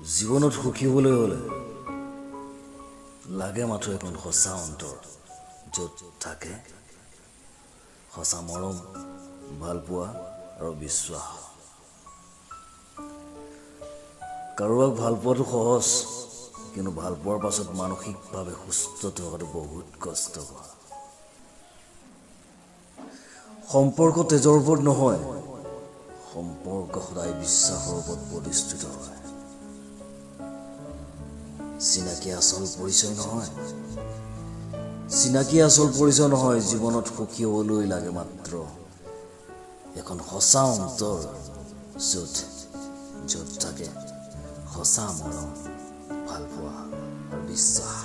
জীৱনত সুখী হ'বলৈ হ'লে লাগে মাথো এখন সঁচা অন্তৰ য'ত থাকে সঁচা মৰম ভালপোৱা আৰু বিশ্বাস কাৰোবাক ভাল পোৱাটো সহজ কিন্তু ভাল পোৱাৰ পাছত মানসিকভাৱে সুস্থ থকাটো বহুত কষ্টকৰ সম্পৰ্ক তেজৰ ওপৰত নহয় সম্পৰ্ক সদায় বিশ্বাসৰ ওপৰত প্ৰতিষ্ঠিত হয় চিনাকি আসল পৰিচয় নহয় জীৱনত সুখী হ'বলৈ লাগে মাত্ৰ এখন সঁচা অন্তৰ য'ত থাকে সঁচা মৰম ভালপোৱা আৰু বিশ্বাস